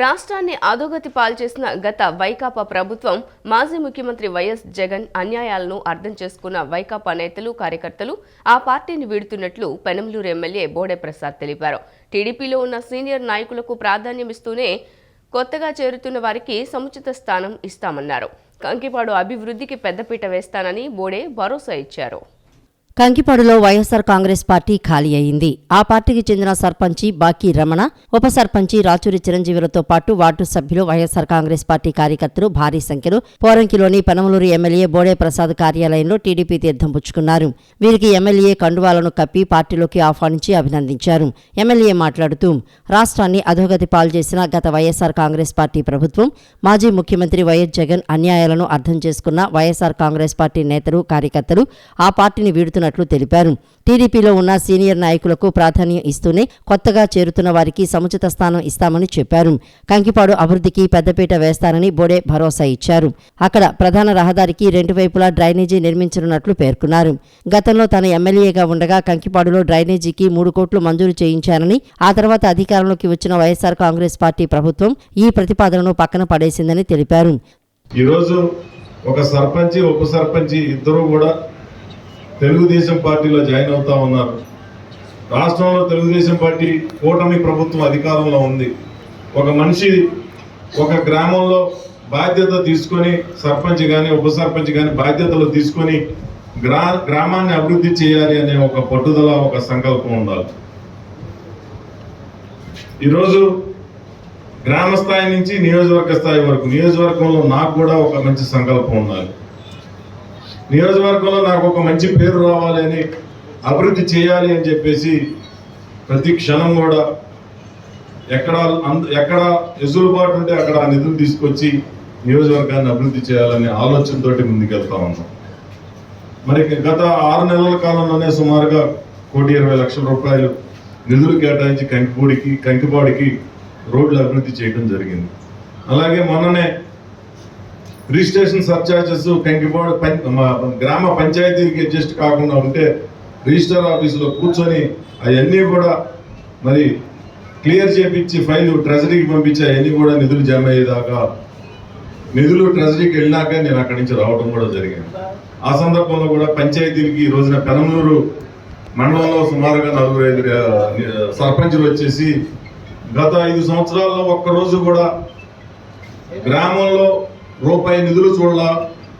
రాష్ట్రాన్ని అధోగతి పాల్చేసిన గత వైకాపా ప్రభుత్వం మాజీ ముఖ్యమంత్రి వైఎస్ జగన్ అన్యాయాలను అర్థం చేసుకున్న వైకాపా నేతలు కార్యకర్తలు ఆ పార్టీని వీడుతున్నట్లు పెనంలూరు ఎమ్మెల్యే బోడే ప్రసాద్ తెలిపారు. టీడీపీలో ఉన్న సీనియర్ నాయకులకు ప్రాధాన్యమిస్తూనే కొత్తగా చేరుతున్న వారికి సముచిత స్థానం ఇస్తామన్నారు. కంకిపాడు అభివృద్ధికి పెద్దపీట వేస్తానని బోడే భరోసా ఇచ్చారు. కంకిపాడులో వైఎస్సార్ కాంగ్రెస్ పార్టీ ఖాళీ అయింది. ఆ పార్టీకి చెందిన సర్పంచి బాకీ రమణ, ఉప సర్పంచి రాచూరి చిరంజీవులతో పాటు వార్డు సభ్యులు, వైఎస్సార్ కాంగ్రెస్ పార్టీ కార్యకర్తలు భారీ సంఖ్యలో పోరంకిలోని పెనమలూరు ఎమ్మెల్యే బోడే ప్రసాద్ కార్యాలయంలో టీడీపీ తీర్థం పుచ్చుకున్నారు. వీరికి ఎమ్మెల్యే కండువాలను కప్పి పార్టీలోకి ఆహ్వానించి అభినందించారు. ఎమ్మెల్యే మాట్లాడుతూ రాష్ట్రాన్ని అధోగతి పాల్చేసిన గత వైఎస్సార్ కాంగ్రెస్ పార్టీ ప్రభుత్వం మాజీ ముఖ్యమంత్రి వైఎస్ జగన్ అన్యాయాలను అర్థం చేసుకున్న వైఎస్సార్ కాంగ్రెస్ పార్టీ నేతలు కార్యకర్తలు ఆ పార్టీని వీడుతున్న తెలిపారు. టీడీపీలో ఉన్న సీనియర్ నాయకులకు ప్రాధాన్యం ఇస్తూనే కొత్తగా చేరుతున్న వారికి సముచిత స్థానం ఇస్తామని చెప్పారు. కంకిపాడు అభివృద్ధికి పెద్దపీట వేస్తారని బోడే భరోసా ఇచ్చారు. అక్కడ ప్రధాన రహదారికి రెండు వైపులా డ్రైనేజీ నిర్మించనున్నట్లు పేర్కొన్నారు. గతంలో తన ఎమ్మెల్యేగా ఉండగా కంకిపాడులో డ్రైనేజీకి 3 కోట్లు మంజూరు చేయించారని, ఆ తర్వాత అధికారంలోకి వచ్చిన వైఎస్సార్ కాంగ్రెస్ పార్టీ ప్రభుత్వం ఈ ప్రతిపాదనను పక్కన పడేసిందని తెలిపారు. ఈరోజు ఒక సర్పంచి, ఉప సర్పంచి ఇద్దరు కూడా తెలుగుదేశం పార్టీలో జాయిన్ అవుతా ఉన్నారు. రాష్ట్రంలో తెలుగుదేశం పార్టీ కూటమి ప్రభుత్వం అధికారంలో ఉంది. ఒక మనిషి ఒక గ్రామంలో బాధ్యత తీసుకొని, సర్పంచ్ కానీ ఉప సర్పంచ్ కానీ బాధ్యతలు తీసుకొని గ్రామాన్ని అభివృద్ధి చేయాలి అనే ఒక పట్టుదల, ఒక సంకల్పం ఉండాలి. ఈరోజు గ్రామ స్థాయి నుంచి నియోజకవర్గ స్థాయి వరకు, నియోజకవర్గంలో నాకు కూడా ఒక మంచి సంకల్పం ఉండాలి. నియోజకవర్గంలో నాకు ఒక మంచి పేరు రావాలి అని, అభివృద్ధి చేయాలి అని చెప్పేసి ప్రతి క్షణం కూడా ఎక్కడ ఎసులుబాటు ఉంటే అక్కడ ఆ నిధులు తీసుకొచ్చి నియోజకవర్గాన్ని అభివృద్ధి చేయాలనే ఆలోచనతో ముందుకెళ్తా ఉన్నాం. మరి గత 6 నెలల కాలంలోనే సుమారుగా 1,20,00,000 రూపాయలు నిధులు కేటాయించి కంకిపాడికి రోడ్లు అభివృద్ధి చేయడం జరిగింది. అలాగే మొన్ననే రిజిస్ట్రేషన్ సర్చార్జెస్ కంకిపాడు గ్రామ పంచాయతీకి అడ్జస్ట్ కాకుండా ఉంటే రిజిస్టర్ ఆఫీసులో కూర్చొని అవన్నీ కూడా మరి క్లియర్ చేపించి ఫైలు ట్రెజరీకి పంపించి అవన్నీ కూడా నిధులు జమ అయ్యేదాకా, నిధులు ట్రెజరీకి వెళ్ళినాక నేను అక్కడి నుంచి రావడం కూడా జరిగింది. ఆ సందర్భంలో కూడా పంచాయతీలకి ఈ రోజున పెనమలూరు మండలంలో సుమారుగా 4-5 సర్పంచులు వచ్చేసి గత 5 సంవత్సరాల్లో ఒక్కరోజు కూడా గ్రామంలో రూపాయి నిధులు చూడాల,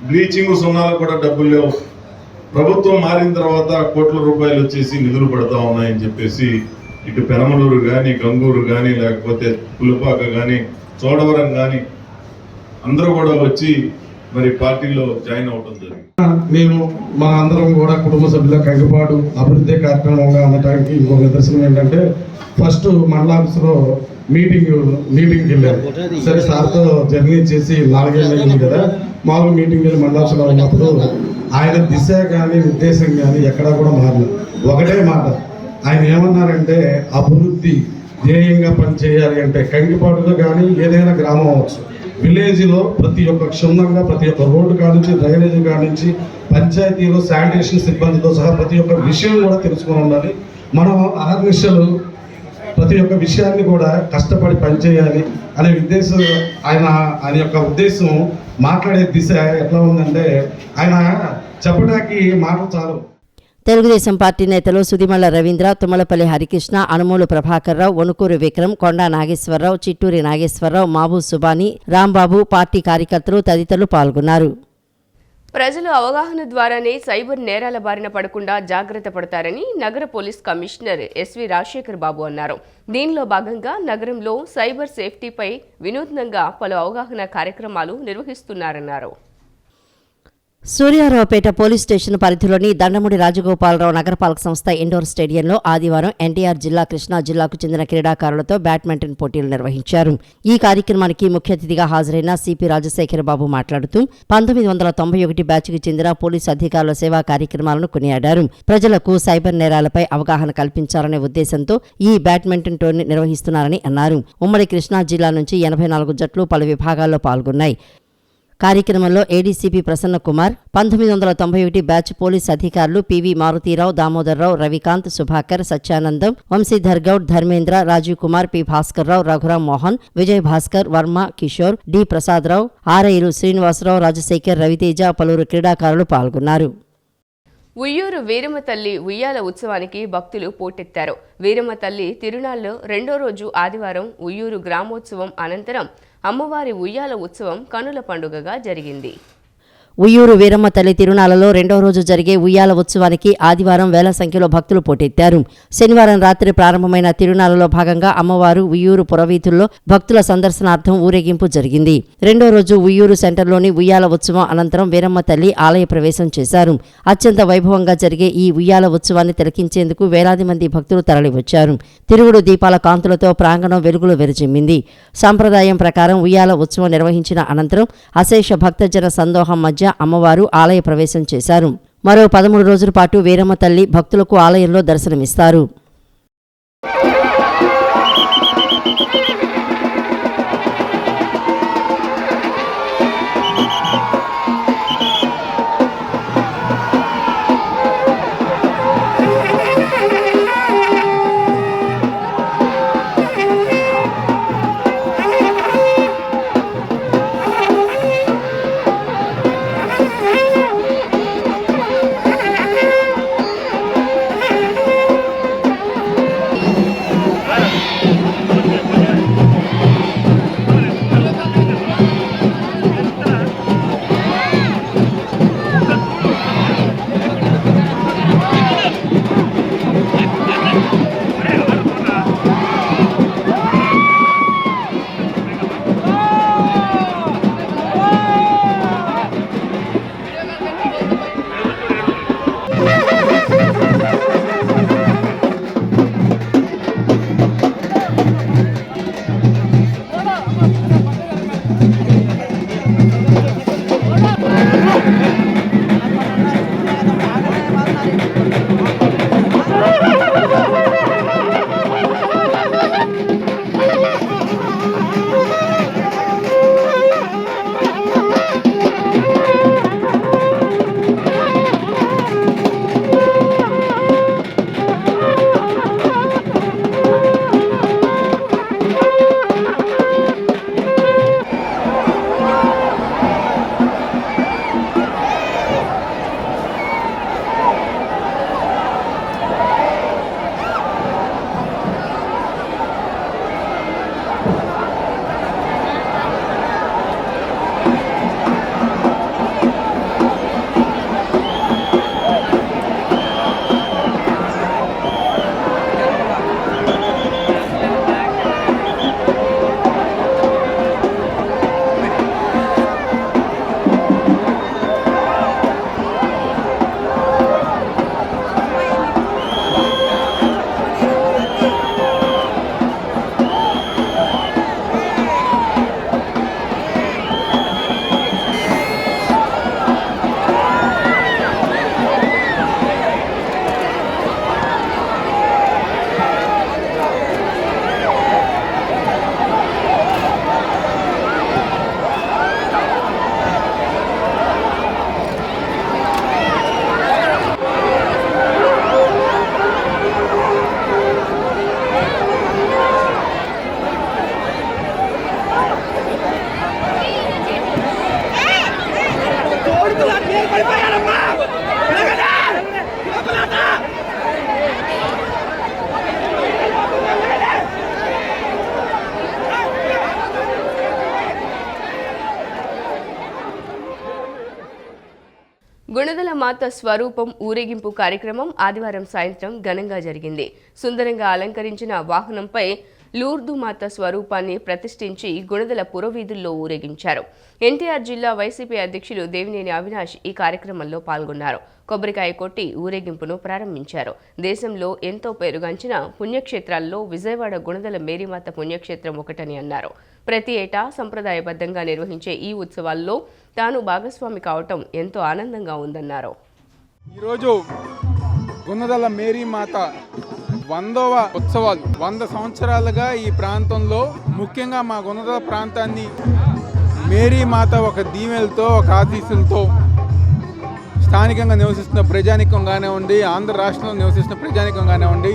బ్లీచింగ్ సున్నాలు కూడా డబ్బులు లేవు. ప్రభుత్వం మారిన తర్వాత కోట్ల రూపాయలు వచ్చేసి నిధులు పడతా ఉన్నాయని చెప్పేసి ఇటు పెనమలూరు కానీ, గంగూరు కానీ, లేకపోతే పులిపాక కానీ, చోడవరం కానీ అందరూ కూడా వచ్చి మరి పార్టీలో జాయిన్ అవడం జరిగింది. మేము మా అందరం కూడా కుటుంబ సభ్యుల కంకిపాడు అభివృద్ధి కార్యక్రమంగా ఉండటానికి ఇంకొక నిదర్శనం ఏంటంటే, ఫస్ట్ మండల ఆఫీసులో మీటింగ్కి వెళ్ళారు. సరే, సార్తో జర్నీ చేసి 4 ఏళ్ళు అయింది కదా, మామూలు మీటింగ్ వెళ్ళి మండల ఆఫీసులో ఉన్నప్పుడు ఆయన దిశ కానీ ఉద్దేశం కానీ ఎక్కడా కూడా మారలేదు. ఒకటే మాట ఆయన ఏమన్నారంటే, అభివృద్ధి ధ్యేయంగా పనిచేయాలి అంటే కంకిపాడులో కానీ ఏదైనా గ్రామం అవ్వచ్చు, విలేజ్లో ప్రతి ఒక్క క్షుణ్ణంగా ప్రతి ఒక్క రోడ్డు కానించి, డ్రైనేజీ కానించి, పంచాయతీలో శానిటేషన్ సిబ్బందితో సహా ప్రతి ఒక్క విషయం కూడా తెలుసుకొని ఉండాలి. మనం అహర్నిశలు ప్రతి ఒక్క విషయాన్ని కూడా కష్టపడి పనిచేయాలి అనే ఉద్దేశం ఆయన యొక్క ఉద్దేశం. మాట్లాడే దిశ ఎట్లా ఉందంటే, ఆయన చెప్పడానికి మాటలు చాలు. తెలుగుదేశం పార్టీ నేతలు సుదిమళ్ల రవీంద్ర, తుమ్మలపల్లి హరికృష్ణ, అనుమూలు ప్రభాకర్ రావు, వణుకూరు విక్రమ్, కొండా నాగేశ్వరరావు, చిట్టూరి నాగేశ్వరరావు, మాబూ సుబాని, రాంబాబు, పార్టీ కార్యకర్తలు తదితరులు పాల్గొన్నారు. ప్రజలు అవగాహన ద్వారానే సైబర్ నేరాల బారిన పడకుండా జాగ్రత్త పడతారని నగర పోలీస్ కమిషనర్ ఎస్వి రాజశేఖర్ బాబు అన్నారు. దీనిలో భాగంగా నగరంలో సైబర్ సేఫ్టీపై వినూత్నంగా పలు అవగాహన కార్యక్రమాలు నిర్వహిస్తున్నారన్నారు. సూర్యారావుపేట పోలీస్ స్టేషన్ పరిధిలోని దండముడి రాజగోపాలరావు నగరపాలక సంస్థ ఇండోర్ స్టేడియంలో ఆదివారం ఎన్టీఆర్ జిల్లా, కృష్ణా జిల్లాకు చెందిన క్రీడాకారులతో బ్యాడ్మింటన్ పోటీలు నిర్వహించారు. ఈ కార్యక్రమానికి ముఖ్య అతిథిగా హాజరైన సిపి రాజశేఖర బాబు మాట్లాడుతూ 1991 బ్యాచ్కి చెందిన పోలీసు అధికారుల సేవా కార్యక్రమాలను కొనియాడారు. ప్రజలకు సైబర్ నేరాలపై అవగాహన కల్పించాలనే ఉద్దేశంతో ఈ బ్యాడ్మింటన్ టోర్నీ నిర్వహిస్తున్నారని అన్నారు. ఉమ్మడి కృష్ణా జిల్లా నుంచి 84 జట్లు పలు విభాగాల్లో పాల్గొన్నాయి. కార్యక్రమంలో ADCP Prasanna Kumar, 1991 batch police అధికారులు PV Maruthirao, Damodarrao, Ravikanth, Subhakar, Satyanandam, Vamsidhar Goud, Dharmendra, Rajeev Kumar, P Bhaskarrao, Raghuram Mohan, Vijay Bhaskar, Varma, Kishore, D Prasadarao, ఆర్ఐలు శ్రీనివాసరావు, రాజశేఖర్, రవితేజ, పలువురు క్రీడాకారులు పాల్గొన్నారు. ఉయ్యూరు వీరమ్మ తల్లి ఉయ్యాల ఉత్సవానికి భక్తులు పోటెత్తారు. వీరమ్మ తల్లి తిరునాళ్లో రెండో రోజు ఆదివారం ఉయ్యూరు గ్రామోత్సవం అనంతరం అమ్మవారి ఉయ్యాల ఉత్సవం కనుల పండుగగా జరిగింది. ఉయ్యూరు వీరమ్మ తల్లి తిరునాళ్లలో రెండో రోజు జరిగే ఉయ్యాల ఉత్సవానికి ఆదివారం వేల సంఖ్యలో భక్తులు పోటెత్తారు. శనివారం రాత్రి ప్రారంభమైన తిరునాళ్లలో భాగంగా అమ్మవారు ఉయ్యూరు పురవీధుల్లో భక్తుల సందర్శనార్థం ఊరేగింపు జరిగింది. రెండో రోజు ఉయ్యూరు సెంటర్లోని ఉయ్యాల ఉత్సవం అనంతరం వీరమ్మ తల్లి ఆలయ ప్రవేశం చేశారు. అత్యంత వైభవంగా జరిగే ఈ ఉయ్యాల ఉత్సవాన్ని తిలకించేందుకు వేలాది మంది భక్తులు తరలివచ్చారు. తిరుగుడు దీపాల కాంతులతో ప్రాంగణం వెలుగులు వెరజిమ్మింది. సంప్రదాయం ప్రకారం ఉయ్యాల ఉత్సవం నిర్వహించిన అనంతరం అశేష భక్తజన సందోహం మధ్య అమ్మవారు ఆలయ ప్రవేశం చేశారు. మరో 13 రోజుల పాటు వీరమ్మ తల్లి భక్తులకు ఆలయంలో దర్శనమిస్తారు. గుణదల మాత స్వరూపం ఊరేగింపు కార్యక్రమం ఆదివారం సాయంత్రం ఘనంగా జరిగింది. సుందరంగా అలంకరించిన వాహనంపై లూర్దు మాత స్వరూపాన్ని ప్రతిష్ఠించి గుణదల పురవీధుల్లో ఊరేగించారు. ఎన్టీఆర్ జిల్లా వైసీపీ అధ్యక్షులు దేవినేని అవినాష్ ఈ కార్యక్రమంలో పాల్గొన్నారు. కొబ్బరికాయ కొట్టి ఊరేగింపును ప్రారంభించారు. దేశంలో ఎంతో పేరుగాంచిన పుణ్యక్షేత్రాల్లో విజయవాడ గుణదల మేరీమాత పుణ్యక్షేత్రం ఒకటని అన్నారు. ప్రతి ఏటా సంప్రదాయబద్ధంగా నిర్వహించే ఈ ఉత్సవాల్లో తాను భాగస్వామి కావటం ఎంతో ఆనందంగా ఉందన్నారు. ఈరోజు గుణదల మేరీమాత 100వ ఉత్సవాలు. 100 సంవత్సరాలుగా ఈ ప్రాంతంలో, ముఖ్యంగా మా గుణదల ప్రాంతాన్ని మేరీ మాత ఒక దీవెనలతో, ఒక ఆశీస్సులతో స్థానికంగా నివసిస్తున్న ప్రజానికం కానివ్వండి, ఆంధ్ర రాష్ట్రంలో నివసిస్తున్న ప్రజానికం కానివ్వండి,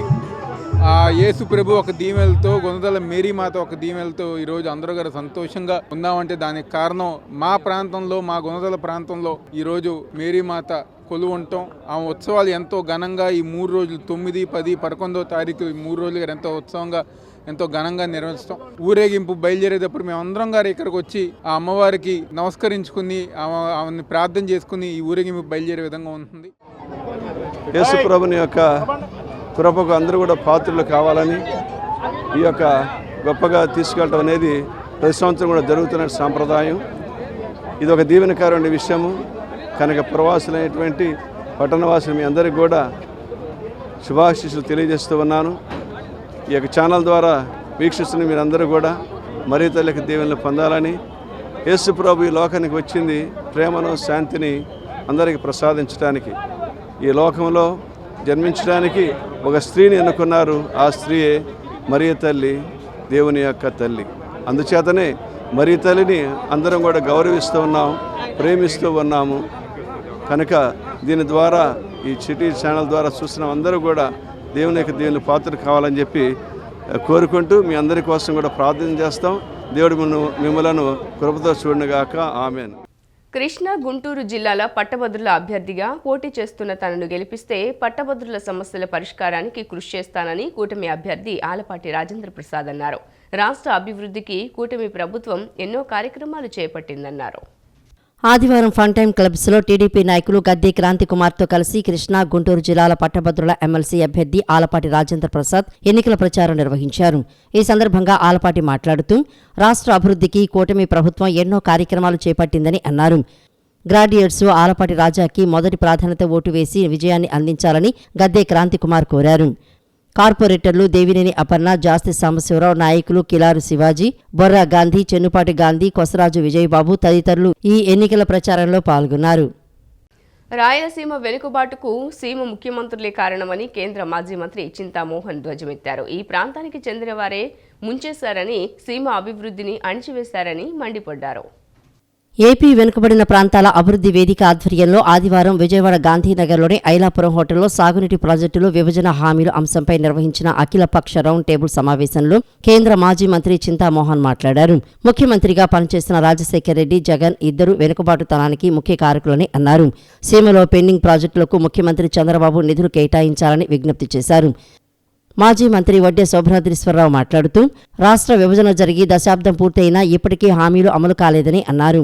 యేసు ప్రభు ఒక దీవెనలతో, గుణదల మేరీ మాత ఒక దీవెనలతో ఈరోజు అందరూ గారు సంతోషంగా ఉన్నామంటే దానికి కారణం మా ప్రాంతంలో, మా గుణదల ప్రాంతంలో ఈరోజు మేరీ మాత కొలువు ఉంటాం. ఆ ఉత్సవాలు ఎంతో ఘనంగా ఈ 3 రోజులు 9, 10, 11వ తారీఖు ఈ 3 రోజులు ఎంతో ఉత్సవంగా, ఎంతో ఘనంగా నిర్వహిస్తాం. ఊరేగింపు బయలుదేరేటప్పుడు మేమందరం గారు ఇక్కడికి వచ్చి ఆ అమ్మవారికి నమస్కరించుకుని, ఆమెను ప్రార్థన చేసుకుని ఈ ఊరేగింపు బయలుదేరే విధంగా ఉంటుంది. యేసు ప్రభుని యొక్క కృపకు అందరూ కూడా పాత్రలు కావాలని ఈ యొక్క గొప్పగా తీసుకెళ్ళటం అనేది ప్రతి సంవత్సరం కూడా జరుగుతున్న సాంప్రదాయం. ఇది ఒక దీవెనకరమైన విషయము కనుక ప్రవాసులైనటువంటి పట్టణవాసులు మీ అందరికీ కూడా శుభాశీస్సులు తెలియజేస్తూ ఉన్నాను. ఈ యొక్క ఛానల్ ద్వారా వీక్షిస్తున్న మీరందరూ కూడా మరీ తల్లికి దీవెనలు పొందాలని, యేసు ప్రభు ఈ లోకానికి వచ్చింది ప్రేమను, శాంతిని అందరికీ ప్రసాదించడానికి. ఈ లోకంలో జన్మించడానికి ఒక స్త్రీని ఎన్నుకున్నారు. ఆ స్త్రీయే మరీ తల్లి, దేవుని యొక్క తల్లి. అందుచేతనే మరీ తల్లిని అందరం కూడా గౌరవిస్తూ ఉన్నాం, ప్రేమిస్తూ ఉన్నాము. కనుక దీని ద్వారా ఈ చిటీ ఛానల్ ద్వారా చూసిన అందరూ కూడా దేవుని యొక్క దేవుని పాత్ర కావాలని చెప్పి కోరుకుంటూ మీ అందరి కోసం కూడా ప్రార్థన చేస్తాం. దేవుడు మిమ్మలను కృపతో చూడనుగాక. ఆమేన్. కృష్ణా, గుంటూరు జిల్లాల పట్టభద్రుల అభ్యర్థిగా పోటీ చేస్తున్న తనను గెలిపిస్తే పట్టభద్రుల సమస్యల పరిష్కారానికి కృషి చేస్తానని కూటమి అభ్యర్థి ఆలపాటి రాజేంద్ర ప్రసాద్ అన్నారు. రాష్ట్ర అభివృద్ధికి కూటమి ప్రభుత్వం ఎన్నో కార్యక్రమాలు చేపట్టిందన్నారు. ఆదివారం ఫన్ టైమ్ క్లబ్స్లో టీడీపీ నాయకులు గద్దె క్రాంతి కుమార్తో కలిసి కృష్ణా, గుంటూరు జిల్లాల పట్టభద్రుల ఎమ్మెల్సీ అభ్యర్థి ఆలపాటి రాజేంద్ర ప్రసాద్ ఎన్నికల ప్రచారం నిర్వహించారు. ఈ సందర్భంగా ఆలపాటి మాట్లాడుతూ రాష్ట్ర అభివృద్ధికి కూటమి ప్రభుత్వం ఎన్నో కార్యక్రమాలు చేపట్టిందని అన్నారు. గ్రాడ్యుయేట్స్ ఆలపాటి రాజాకి మొదటి ప్రాధాన్యత ఓటు వేసి విజయాన్ని అందించాలని గద్దె క్రాంతి కుమార్ కోరారు. కార్పొరేటర్లు దేవినేని అపర్ణ, జాస్తి సాంబశివరావు, నాయకులు కిలారు శివాజీ, బొర్రా గాంధీ, చెన్నుపాటి గాంధీ, కొసరాజు విజయబాబు తదితరులు ఈ ఎన్నికల ప్రచారంలో పాల్గొన్నారు. రాయలసీమ వెనుకబాటుకు సీమ ముఖ్యమంత్రులే కారణమని కేంద్ర మాజీ మంత్రి చింతామోహన్ ధ్వజమెత్తారు. ఈ ప్రాంతానికి చెందిన వారే ముంచేశారని, సీమ అభివృద్ధిని అణిచివేశారని మండిపడ్డారు. ఏపీ వెనుకబడిన ప్రాంతాల అభివృద్ధి వేదిక ఆధ్వర్యంలో ఆదివారం విజయవాడ గాంధీనగర్లోని ఐలాపురం హోటల్లో సాగునీటి ప్రాజెక్టులు, విభజన హామీలు అంశంపై నిర్వహించిన అఖిలపక్ష రౌండ్ టేబుల్ సమావేశంలో కేంద్ర మాజీ మంత్రి చింతామోహన్ మాట్లాడారు. ముఖ్యమంత్రిగా పనిచేసిన రాజశేఖర్ రెడ్డి, జగన్ ఇద్దరు వెనుకబాటుతనానికి ముఖ్య కారకులని అన్నారు. సీమలో పెండింగ్ ప్రాజెక్టులకు ముఖ్యమంత్రి చంద్రబాబు నిధులు కేటాయించాలని విజ్ఞప్తి చేశారు. మాజీ మంత్రి వడ్డే శోభనాద్రీశ్వరరావు మాట్లాడుతూ రాష్ట్ర విభజన జరిగి దశాబ్దం పూర్తయినా ఇప్పటికీ హామీలు అమలు కాలేదని అన్నారు.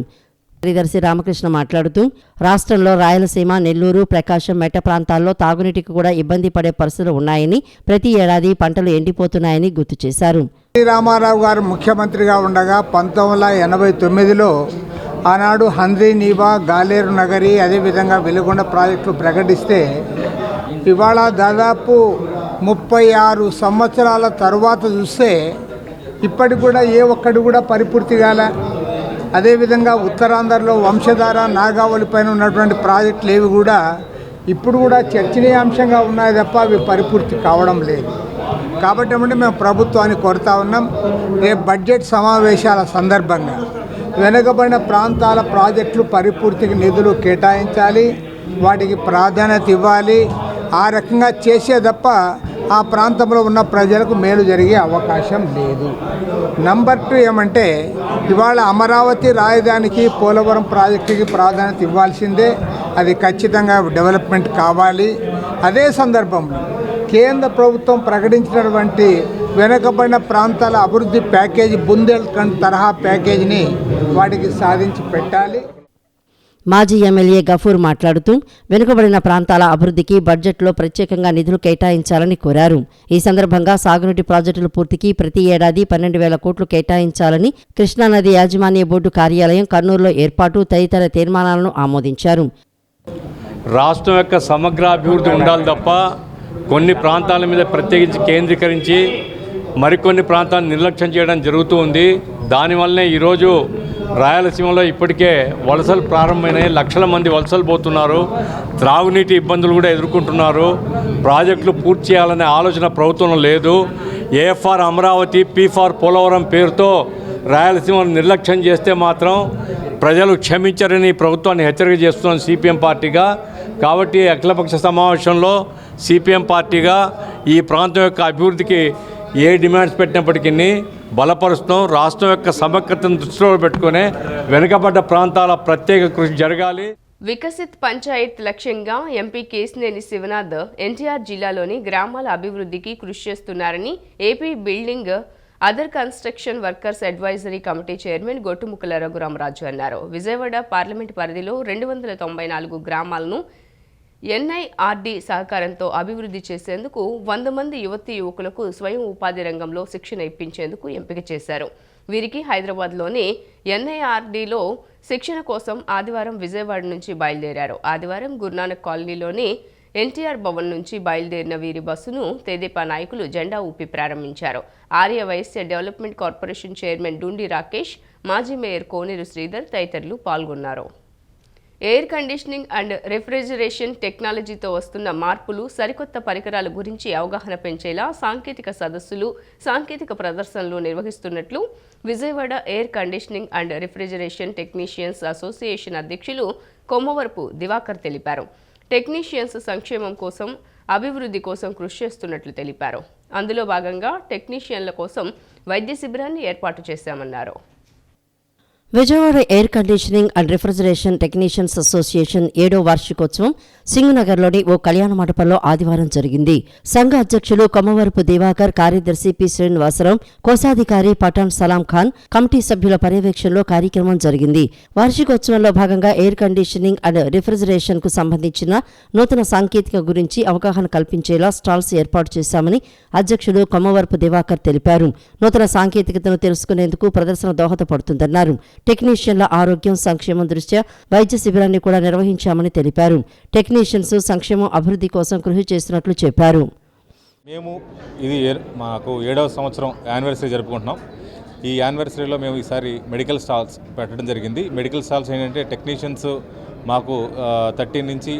కార్యదర్శి రామకృష్ణ మాట్లాడుతూ రాష్ట్రంలో రాయలసీమ, నెల్లూరు, ప్రకాశం మెట్ట ప్రాంతాల్లో తాగునీటికి కూడా ఇబ్బంది పడే పరిస్థితులు ఉన్నాయని, ప్రతి ఏడాది పంటలు ఎండిపోతున్నాయని గుర్తు చేశారు. రామారావు గారు ముఖ్యమంత్రిగా ఉండగా 1989లో ఆనాడు హంద్రీ నీవా, గాలేరు నగరి, అదేవిధంగా వెలుగొండ ప్రాజెక్టులు ప్రకటిస్తే ఇవాళ దాదాపు 36 సంవత్సరాల తర్వాత చూస్తే ఇప్పటికి కూడా ఏ ఒక్కటి కూడా పరిపూర్తి కాలే. అదేవిధంగా ఉత్తరాంధ్రలో వంశధార, నాగావళి పైన ఉన్నటువంటి ప్రాజెక్టులు ఏవి కూడా ఇప్పుడు కూడా చర్చనీయాంశంగా ఉన్నాయి తప్ప అవి పరిపూర్తి కావడం లేదు. కాబట్టి ఏమంటే మేము ప్రభుత్వాన్ని కోరుతా ఉన్నాం, రేపు బడ్జెట్ సమావేశాల సందర్భంగా వెనుకబడిన ప్రాంతాల ప్రాజెక్టులు పరిపూర్తికి నిధులు కేటాయించాలి, వాటికి ప్రాధాన్యత ఇవ్వాలి. ఆ రకంగా చేసే తప్ప ఆ ప్రాంతంలో ఉన్న ప్రజలకు మేలు జరిగే అవకాశం లేదు. నంబర్ 2 ఏమంటే ఇవాళ అమరావతి రాజధానికి, పోలవరం ప్రాజెక్టుకి ప్రాధాన్యత ఇవ్వాల్సిందే. అది ఖచ్చితంగా డెవలప్మెంట్ కావాలి. అదే సందర్భంలో కేంద్ర ప్రభుత్వం ప్రకటించినటువంటి వెనుకబడిన ప్రాంతాల అభివృద్ధి ప్యాకేజీ, బుందేల్ఖండ్ తరహా ప్యాకేజీని వాటికి సాధించి పెట్టాలి. మాజీ ఎమ్మెల్యే గఫూర్ మాట్లాడుతూ వెనుకబడిన ప్రాంతాల అభివృద్ధికి బడ్జెట్లో ప్రత్యేకంగా నిధులు కేటాయించాలని కోరారు. ఈ సందర్భంగా సాగునీటి ప్రాజెక్టుల పూర్తికి ప్రతి ఏడాది 12,000 కోట్లు కేటాయించాలని, కృష్ణానది యాజమాన్య బోర్డు కార్యాలయం కర్నూలులో ఏర్పాటు తదితర తీర్మానాలను ఆమోదించారు. రాష్ట్రం యొక్క సమగ్ర అభివృద్ధి ఉండాలి తప్ప కొన్ని ప్రాంతాల మీద ప్రత్యేకించి కేంద్రీకరించి మరికొన్ని ప్రాంతాలను నిర్లక్ష్యం చేయడం జరుగుతూ ఉంది. దానివల్లనే ఈరోజు రాయలసీమలో ఇప్పటికే వలసలు ప్రారంభమైనాయి. లక్షల మంది వలసలు పోతున్నారు. త్రాగునీటి ఇబ్బందులు కూడా ఎదుర్కొంటున్నారు. ప్రాజెక్టులు పూర్తి చేయాలనే ఆలోచన ప్రభుత్వంలో లేదు. ఏఎఫ్ఆర్ అమరావతి, పీ4 పోలవరం పేరుతో రాయలసీమను నిర్లక్ష్యం చేస్తే మాత్రం ప్రజలు క్షమించరని ప్రభుత్వాన్ని హెచ్చరిక చేస్తున్నాం సిపిఎం పార్టీగా. కాబట్టి అఖిలపక్ష సమావేశంలో సిపిఎం పార్టీగా ఈ ప్రాంతం యొక్క అభివృద్ధికి ఏ డిమాండ్స్ పెట్టినప్పటికీ బలపరుస్తాం. రాష్ట్రం యొక్క సమగ్రతను దృష్టిలో పెట్టుకునే వెనుకబడ్డ ప్రాంతాల ప్రత్యేక కృషి జరగాలి. వికసిత్ పంచాయత్ లక్ష్యంగా ఎంపీ కేశినేని శివనాథ్ ఎన్టీఆర్ జిల్లాలోని గ్రామాల అభివృద్ధికి కృషి చేస్తున్నారని AP building other construction workers advisory committee chairman Gottumukkala Raghuramaraju అన్నారు. విజయవాడ పార్లమెంట్ పరిధిలో 294 గ్రామాలను ఎన్ఐఆర్డీ సహకారంతో అభివృద్ధి చేసేందుకు 100 మంది యువకులకు స్వయం ఉపాధి రంగంలో శిక్షణ ఇప్పించేందుకు ఎంపిక చేశారు. వీరికి హైదరాబాద్లోని ఎన్ఐఆర్డీలో శిక్షణ కోసం ఆదివారం విజయవాడ నుంచి బయలుదేరారు. ఆదివారం గురునానక్ కాలనీలోని ఎన్టీఆర్ భవన్ నుంచి బయలుదేరిన వీరి బస్సును తెదేపా నాయకులు జెండా ఊపి ప్రారంభించారు. Arya Vysya development corporation chairman Dundi Rakesh, మాజీ మేయర్ కోనేరు శ్రీధర్ తదితరులు పాల్గొన్నారు. ఎయిర్ కండిషనింగ్ అండ్ రిఫ్రిజిరేషన్ టెక్నాలజీతో వస్తున్న మార్పులు, సరికొత్త పరికరాల గురించి అవగాహన పెంచేలా సాంకేతిక సదస్సులు, సాంకేతిక ప్రదర్శనలు నిర్వహిస్తున్నట్లు Vijayawada air conditioning and refrigeration technicians association అధ్యక్షులు కొమ్మవరపు దివాకర్ తెలిపారు. టెక్నీషియన్స్ సంక్షేమం కోసం, అభివృద్ధి కోసం కృషి చేస్తున్నట్లు తెలిపారు. అందులో భాగంగా టెక్నీషియన్ల కోసం వైద్య శిబిరాన్ని ఏర్పాటు చేశామన్నారు. Vijayawada air conditioning and refrigeration technicians association 7వ వార్షికోత్సవం సింగునగర్లోని ఓ కళ్యాణ మండపంలో ఆదివారం జరిగింది. సంఘ అధ్యక్షులు కొమ్మవరపు దివాకర్, కార్యదర్శి పి శ్రీనివాసరావు, కోశాధికారి పఠాన్ సలాం ఖాన్, కమిటీ సభ్యుల పర్యవేక్షణలో కార్యక్రమం జరిగింది. వార్షికోత్సవంలో భాగంగా ఎయిర్ కండిషనింగ్ అండ్ రిఫ్రిజిరేషన్ కు సంబంధించిన నూతన సాంకేతిక గురించి అవగాహన కల్పించేలా స్టాల్స్ ఏర్పాటు చేశామని అధ్యక్షులు కొమ్మవరపు దివాకర్ తెలిపారు. నూతన సాంకేతికతను తెలుసుకునేందుకు ప్రదర్శన దోహదపడుతుందన్నారు. టెక్నీషియన్ల ఆరోగ్యం, సంక్షేమం దృష్ట్యా వైద్య శిబిరాన్ని కూడా నిర్వహించామని తెలిపారు. టెక్నీషియన్స్ సంక్షేమం, అభివృద్ధి కోసం కృషి చేస్తున్నట్లు చెప్పారు. మేము ఇది మాకు 7వ సంవత్సరం యానివర్సరీ జరుపుకుంటున్నాం. ఈ యానివర్సరీలో మేము ఈసారి మెడికల్ స్టాల్స్ పెట్టడం జరిగింది. మెడికల్ స్టాల్స్ ఏంటంటే టెక్నీషియన్స్ మాకు 13 నుంచి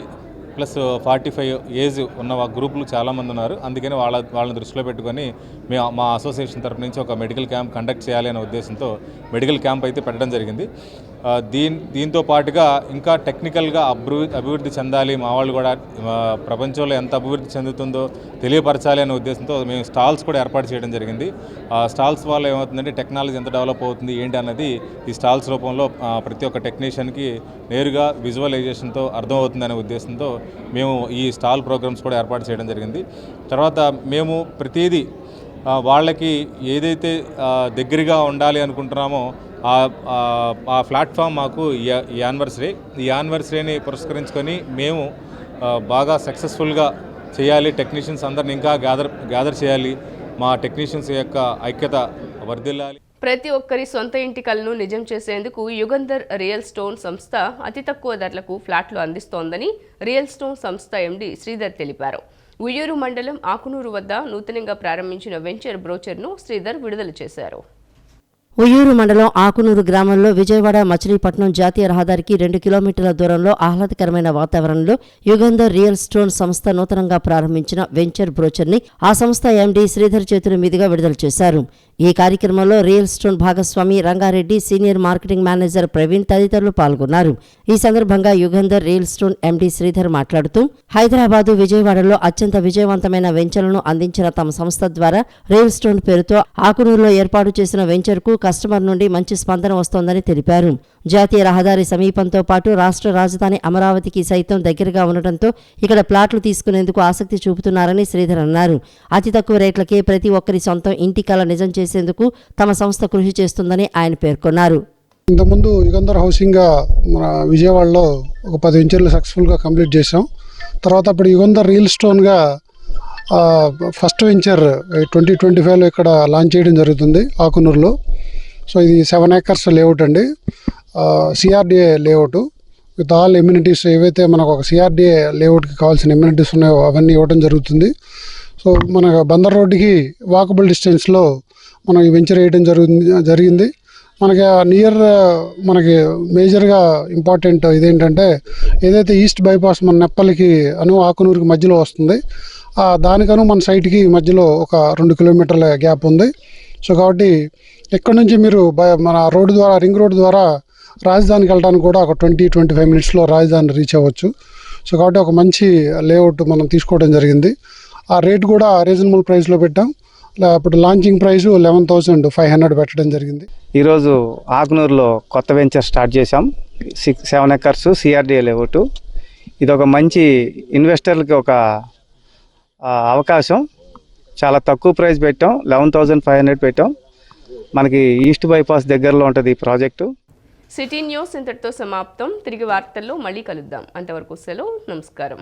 ప్లస్ 45 ఏజ్ ఉన్న గ్రూపులు చాలామంది ఉన్నారు. అందుకని వాళ్ళని దృష్టిలో పెట్టుకొని మేము మా అసోసియేషన్ తరపు నుంచి ఒక మెడికల్ క్యాంప్ కండక్ట్ చేయాలి అనే ఉద్దేశంతో మెడికల్ క్యాంప్ అయితే పెట్టడం జరిగింది. దీంతో పాటుగా ఇంకా టెక్నికల్గా అభివృద్ధి చెందాలి, మా వాళ్ళు కూడా ప్రపంచంలో ఎంత అభివృద్ధి చెందుతుందో తెలియపరచాలి అనే ఉద్దేశంతో మేము స్టాల్స్ కూడా ఏర్పాటు చేయడం జరిగింది. స్టాల్స్ వల్ల ఏమవుతుందంటే టెక్నాలజీ ఎంత డెవలప్ అవుతుంది ఏంటి అన్నది ఈ స్టాల్స్ రూపంలో ప్రతి ఒక్క టెక్నీషియన్కి నేరుగా విజువలైజేషన్తో అర్థమవుతుందనే ఉద్దేశంతో మేము ఈ స్టాల్ ప్రోగ్రామ్స్ కూడా ఏర్పాటు చేయడం జరిగింది. తర్వాత మేము ప్రతిదీ వాళ్ళకి ఏదైతే దగ్గరగా ఉండాలి అనుకుంటున్నామో ఆ ప్లాట్ఫామ్ మాకు ఈ యానివర్సరీని పురస్కరించుకొని మేము బాగా సక్సెస్ఫుల్గా చేయాలి. టెక్నీషియన్స్ అందరిని ఇంకా గ్యాదర్ చేయాలి. మా టెక్నీషియన్స్ యొక్క ఐక్యత వర్ధిల్లాలి. ప్రతి ఒక్కరి సొంత ఇంటి కలను నిజం చేసేందుకు యుగంధర్ రియల్ స్టోన్ సంస్థ అతి తక్కువ ధరలకు ఫ్లాట్లు అందిస్తోందని రియల్ స్టోన్ సంస్థ ఎండీ శ్రీధర్ తెలిపారు. ఉయ్యూరు మండలం ఆకునూరు వద్ద నూతనంగా ప్రారంభించిన వెంచర్ బ్రోచర్ను శ్రీధర్ విడుదల చేశారు. ఉయ్యూరు మండలం ఆకునూరు గ్రామంలో విజయవాడ మచిలీపట్నం జాతీయ రహదారికి 2 కిలోమీటర్ల దూరంలో ఆహ్లాదకరమైన వాతావరణంలో యుగంధర్ రియల్ స్టోన్ సంస్థ నూతనంగా ప్రారంభించిన వెంచర్ బ్రోచర్ని ఆ సంస్థ ఎండీ శ్రీధర్ చేతుల మీదుగా విడుదల చేశారు. ఈ కార్యక్రమంలో రియల్ స్టోన్ భాగస్వామి Rangareddy, senior marketing manager Praveen తదితరులు పాల్గొన్నారు. ఈ సందర్భంగా Yugandhar real stone MD Sridhar మాట్లాడుతూ హైదరాబాదు, విజయవాడలో అత్యంత విజయవంతమైన వెంచర్లను అందించిన తమ సంస్థ ద్వారా రియల్ స్టోన్ పేరుతో ఆకునూరులో ఏర్పాటు చేసిన వెంచర్కు కస్టమర్ నుండి మంచి స్పందన వస్తోందని తెలిపారు. జాతీయ రహదారి సమీపంతో పాటు రాష్ట్ర రాజధాని అమరావతికి సైతం దగ్గరగా ఉండటంతో ఇక్కడ ప్లాట్లు తీసుకునేందుకు ఆసక్తి చూపుతున్నారని శ్రీధర్ అన్నారు. అతి తక్కువ రేట్లకే ప్రతి ఒక్కరి సొంతం ఇంటి కల నిజం చేసేందుకు తమ సంస్థ కృషి చేస్తుందని ఆయన పేర్కొన్నారు. ఇంతకుముందు యుగంధర్ హౌసింగ్ మన విజయవాడలో ఒక 10 వెంచర్లు సక్సెస్ఫుల్గా కంప్లీట్ చేసాం. తర్వాత అప్పుడు యుగంధర్ రియల్ స్టోన్గా ఫస్ట్ వెంచర్ 2025లో ఇక్కడ లాంచ్ చేయడం జరుగుతుంది ఆకునూరులో. సో ఇది 7 acres లేఅవుట్ అండి, CRDA layout with all amenities. ఏవైతే మనకు ఒక సిఆర్డిఏ లేఅవుట్కి కావాల్సిన ఎమ్యూనిటీస్ ఉన్నాయో అవన్నీ ఇవ్వడం జరుగుతుంది. సో మన బందర్ రోడ్డుకి వాకబుల్ డిస్టెన్స్లో మనం ఈ వెంచర్ వేయడం జరిగింది. మనకి నియర్ మనకి మేజర్గా ఇంపార్టెంట్ ఇదేంటంటే ఏదైతే ఈస్ట్ బైపాస్ మన నెప్పలికి ఆకునూరుకి మధ్యలో వస్తుంది, దానికను మన సైట్కి మధ్యలో ఒక 2 కిలోమీటర్ల గ్యాప్ ఉంది. సో కాబట్టి ఇక్కడ నుంచి మీరు మన రోడ్డు ద్వారా రింగ్ రోడ్డు ద్వారా రాజధానికి వెళ్ళడానికి కూడా ఒక 20-25 మినిట్స్లో రాజధాని రీచ్ అవ్వచ్చు. సో కాబట్టి ఒక మంచి లేఅవుట్ మనం తీసుకోవడం జరిగింది. ఆ రేట్ కూడా రీజనబుల్ ప్రైస్లో పెట్టాం. ఇప్పుడు లాంచింగ్ ప్రైస్ 11,500 పెట్టడం జరిగింది. ఈరోజు ఆకునూరులో కొత్త వెంచర్ స్టార్ట్ చేశాం. 7 ఎకర్స్ సిఆర్డిఏ లేఅవుట్. ఇది ఒక మంచి ఇన్వెస్టర్లకి ఒక అవకాశం. చాలా తక్కువ ప్రైస్ పెట్టాం, 11,500 పెట్టాం. మనకి ఈస్ట్ బైపాస్ దగ్గరలో ఉంటుంది ఈ ప్రాజెక్టు. సిటీ న్యూస్ ఇంతటితో సమాప్తం. తిరిగి వార్తల్లో మళ్ళీ కలుద్దాం. అంతవరకు సెలవు. నమస్కారం.